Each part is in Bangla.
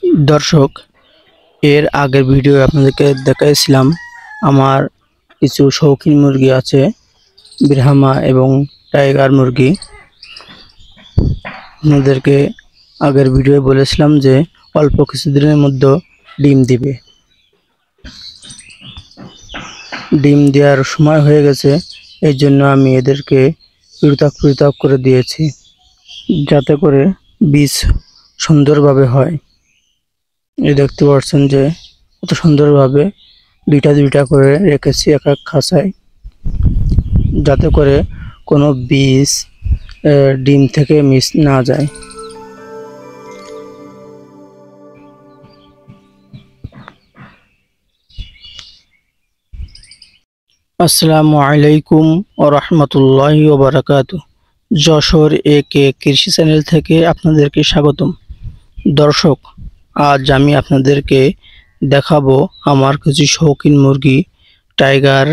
দর্শক, এর আগের ভিডিও আপনাদেরকে দেখাইছিলাম আমার কিছু শৌখিন মুরগি আছে, ব্রাহ্মা এবং টাইগার মুরগি। আপনাদেরকে আগের ভিডিও বলেছিলাম যে অল্প কিছুদিনের মধ্যে ডিম দিবে। ডিম দেওয়ার সময় হয়ে গেছে, এই জন্য আমি এদেরকে পৃথক করে দিয়েছি, যাতে করে বীজ সুন্দরভাবে হয়। এই দেখতে পাচ্ছেন যে কত সুন্দরভাবে দুইটা করে রেখেছি এক এক খাঁচায়, যাতে করে কোনো বীজ ডিম থেকে মিস না যায়। আসসালামু আলাইকুম ওয়া রাহমাতুল্লাহি ওয়া বারাকাতুহু। যশোর একে কৃষি চ্যানেল থেকে আপনাদেরকে স্বাগতম। দর্শক, আজ আমি আপনাদেরকে দেখাবো আমার কিছু শৌখিন মুরগি, টাইগার,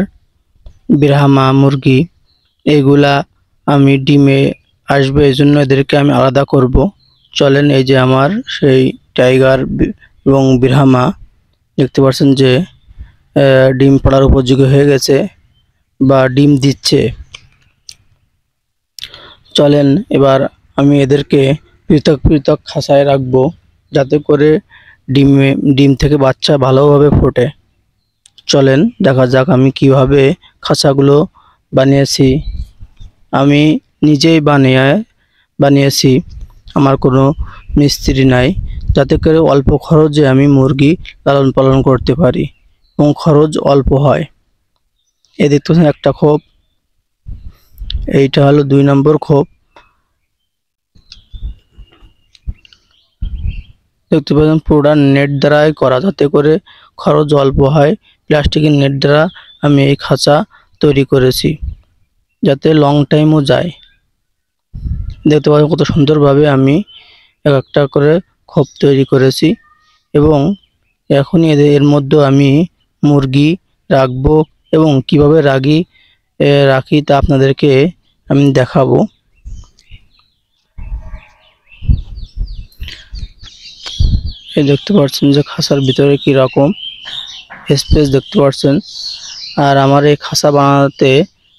ব্রাহ্মা মুরগি। এগুলা আমি ডিমে আসবে, এই জন্য এদেরকে আমি আলাদা করব। চলেন, এই যে আমার সেই টাইগার এবং ব্রাহ্মা, দেখতে পাচ্ছেন যে ডিম পাড়ার উপযোগী হয়ে গেছে বা ডিম দিচ্ছে। চলেন এবার আমি এদেরকে পৃথক খাঁচায় রাখবো, যাতে করে ডিম থেকে বাচ্চা ভালোভাবে ফোটে। চলেন দেখা যাক আমি কিভাবে খাঁচাগুলো বানিয়েছি। আমি নিজেই বানিয়েছি, আমার কোনো মিস্ত্রি নাই, যাতে করে অল্প খরচে আমি মুরগি লালন পালন করতে পারি এবং খরচ অল্প হয়। এই দেখতে পাচ্ছেন একটা খোপ, এইটা হলো 2 নম্বর খোপ। দেখতে পাচ্ছেন পুরোটা নেট দ্বারাই করা, যাতে করে খরচ অল্প হয়। প্লাস্টিকের নেট দ্বারা আমি এই খাঁচা তৈরি করেছি, যাতে লং টাইমও যায়। দেখতে পাচ্ছেন কত সুন্দরভাবে আমি একটা করে খোপ তৈরি করেছি, এবং এখনই এর মধ্যে আমি মুরগি রাখবো এবং কিভাবে রাখি তা আপনাদেরকে আমি দেখাবো। এই দেখতে পাচ্ছেন যে খাঁচার ভিতরে কি রকম স্পেস দেখতে পাচ্ছেন। আর আমার এই খাঁচা বানাতে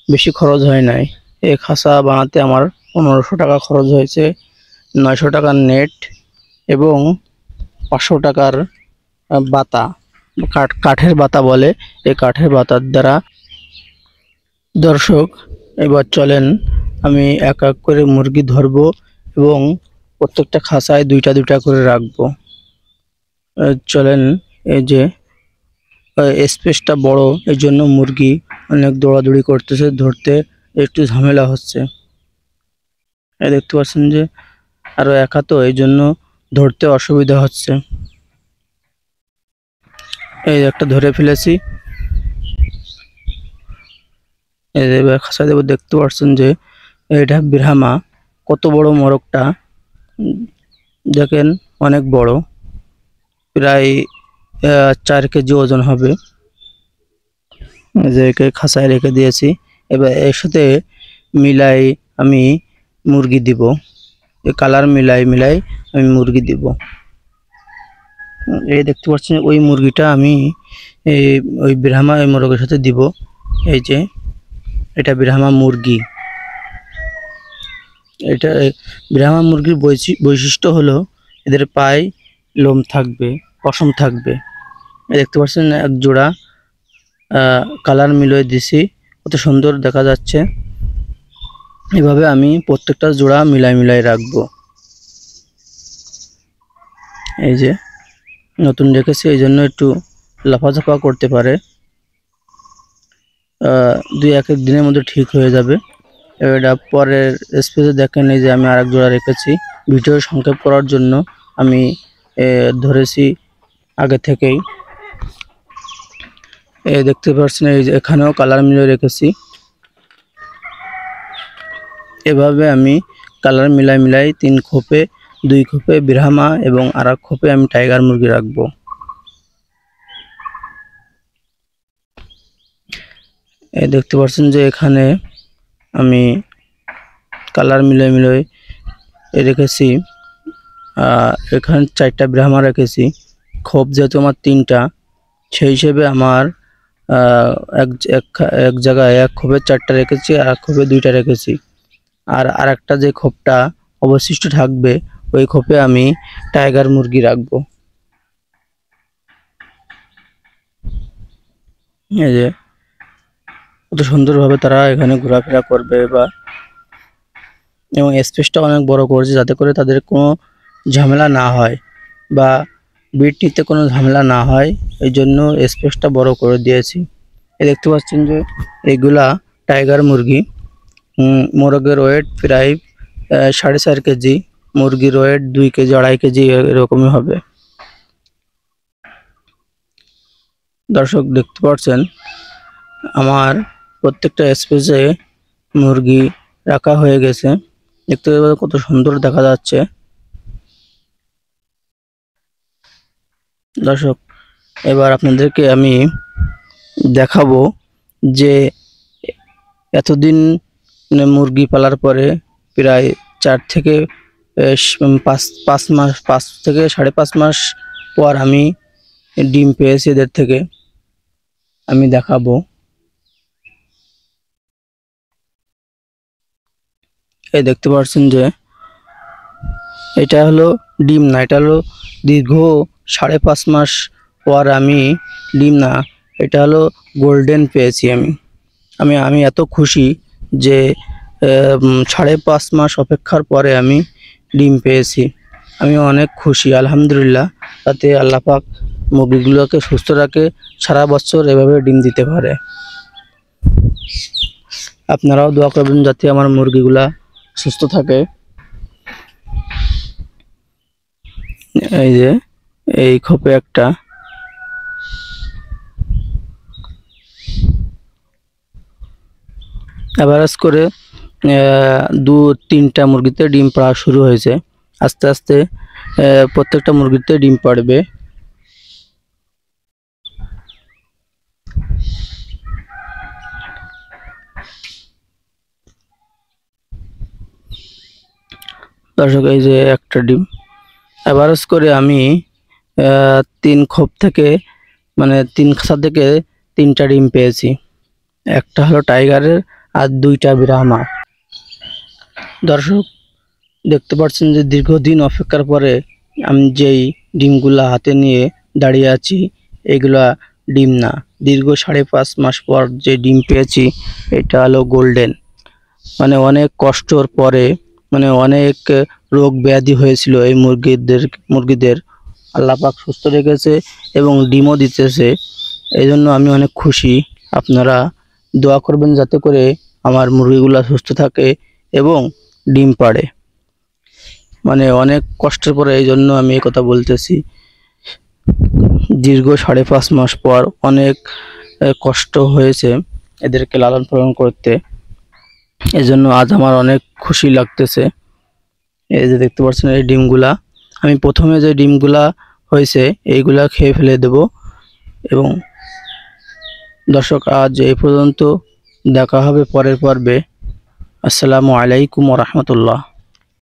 বেশি খরচ হয় নাই। এই খাঁচা বানাতে আমার 1500 টাকা খরচ হয়েছে। 900 টাকার নেট এবং 500 টাকার বাতা, কাঠের বাতা বলে, এই কাঠের বাতার দ্বারা। দর্শক, এবার চলেন আমি এক এক করে মুরগি ধরবো এবং প্রত্যেকটা খাঁচায় দুইটা করে রাখবো। চলেন, এই যে স্পেসটা বড়, এই জন্য মুরগি অনেক দৌড়াদৌড়ি করতেছে, ধরতে একটু ঝামেলা হচ্ছে। এই দেখতে পাচ্ছেন যে আরো একা, তো এই জন্য ধরতে অসুবিধা হচ্ছে। এই একটা ধরে ফেলেছি, এই যে খাঁচা দেবো। দেখতে পাচ্ছেন যে এটা ব্রাহ্মা, কত বড় মোরগটা দেখেন, অনেক বড়, প্রায় 4 কেজি ওজন হবে। যে একে খাঁচায় রেখে দিয়েছি। এবার এর সাথে মিলাই আমি মুরগি দিব, কালার মিলাই আমি মুরগি দিব। এই দেখতে পাচ্ছেন ওই মুরগিটা আমি ওই ব্রাহ্মা ওই মোরগের সাথে দিব। এই যে এটা ব্রাহ্মা মুরগি। এটা ব্রাহ্মা মুরগির বৈশিষ্ট্য হলো এদের পায়ে লোম থাকবে, পশম থাকবে। দেখতে পাচ্ছেন এক জোড়া কালার মিলিয়ে দিছি, কত সুন্দর দেখা যাচ্ছে। এভাবে আমি প্রত্যেকটা জোড়া মিলাই রাখবো। এই যে নতুন রেখেছি, এই জন্য একটু লাফাঝাপা করতে পারে, 2-1 দিনের মধ্যে ঠিক হয়ে যাবে। এটা পরের স্পেসে দেখেন, এই যে আমি আরেক জোড়া রেখেছি। ভিডিও সংক্ষেপ করার জন্য আমি ধরেছি আগে থেকেই। দেখতে পাচ্ছেন এই যে এখানেও কালার মিলিয়ে রেখেছি। এভাবে আমি কালার মিলাই 3 খোপে, 2 খোপে ব্রাহ্মা এবং আরেক খোপে আমি টাইগার মুরগি রাখবো। দেখতে পাচ্ছেন যে এখানে আমি কালার মিলাই রেখেছি এখানে 4টা ব্রাহ্মা রেখেছি। খোপ যেহেতু আমার 3টা, সেই হিসেবে আমার এক এক জায়গায় এক খোপে 4টা রেখেছি আর এক খোপে 2টা রেখেছি। আর আরেকটা যে খোপটা অবশিষ্ট থাকবে ওই খোপে আমি টাইগার মুরগি রাখবো। এই যে কত সুন্দরভাবে তারা এখানে ঘোরাফেরা করবে এবং স্পেসটা অনেক বড় করেছে যাতে করে তাদের কোনো ঝামেলা না হয় বা বিট নিতে কোনো ঝামেলা না হয়, এই জন্য স্পেসটা বড় করে দিয়েছি। দেখতে পাচ্ছেন যে এইগুলা টাইগার মুরগি। মোরগের ওয়েট প্রায় 4.5 কেজি, মুরগির ওয়েট 2 কেজি 2.5 কেজি এরকমই হবে। দর্শক দেখতে পাচ্ছেন আমার প্রত্যেকটা স্পেসে মুরগি রাখা হয়ে গেছে। দেখতে কত সুন্দর দেখা যাচ্ছে। দর্শক এবার আপনাদেরকে আমি দেখাবো যে এতদিন মুরগি পালার পরে প্রায় 4 থেকে 5 মাস, 5 থেকে 5.5 মাস পর আমি ডিম পেয়েছি এদের থেকে। আমি দেখাবো। এই দেখতে পাচ্ছেন যে এটা হলো ডিম না, এটা হলো দীর্ঘ 5.5 মাস পর আমি ডিম না, এটা হলো গোল্ডেন পেয়েছি আমি এত খুশি যে 5.5 মাস অপেক্ষার পরে আমি ডিম পেয়েছি। আমি অনেক খুশি আলহামদুলিল্লাহ। তাতে আল্লাহ পাক মুরগিগুলোকে সুস্থ রাখে, সারা বছর এভাবে ডিম দিতে পারে। আপনারাও দোয়া করবেন যাতে আমার মুরগিগুলা সুস্থ থাকে। এই যে এই খোপে একটা, এভারেজ করে 2-3টা মুরগিতে ডিম পাড়া শুরু হয়েছে। আস্তে আস্তে প্রত্যেকটা মুরগিতে ডিম পাড়বে। দর্শক এই যে একটা ডিম, এভারেজ করে আমি 3 খোপ থেকে মানে 3 খাঁচা থেকে 3টা ডিম পেয়েছি। একটা হলো টাইগারের আর 2টা ব্রাহ্মা। দর্শক দেখতে পাচ্ছেন যে দীর্ঘদিন অপেক্ষার পরে আমি যেই ডিমগুলা হাতে নিয়ে দাঁড়িয়ে আছি, এগুলা ডিম না, দীর্ঘ 5.5 মাস পর যে ডিম পেয়েছি এটা হলো গোল্ডেন। মানে অনেক কষ্টর পরে, মানে অনেক রোগ ব্যাধি হয়েছিল এই মুরগিদের আল্লাহ পাক সুস্থ রেখেছে এবং ডিমও দিতেছে। এই জন্য আমি অনেক খুশি। আপনারা দোয়া করবেন যাতে করে আমার মুরগিগুলা সুস্থ থাকে এবং ডিম পাড়ে। মানে অনেক কষ্টের পরে এই জন্য আমি এই কথা বলতেছি। দীর্ঘ 5.5 মাস পর অনেক কষ্ট হয়েছে এদেরকে লালন পালন করতে, এজন্য আজ আমার অনেক খুশি লাগতেছে। এই যে দেখতে পাচ্ছেন এই ডিমগুলা, আমি প্রথমে যে ডিমগুলা হয়েছে এইগুলা খেয়ে ফেলে দেব। এবং দর্শক আজ এই পর্যন্ত, দেখা হবে পরের পর্বে। আসসালামু আলাইকুম ওয়া রাহমাতুল্লাহ।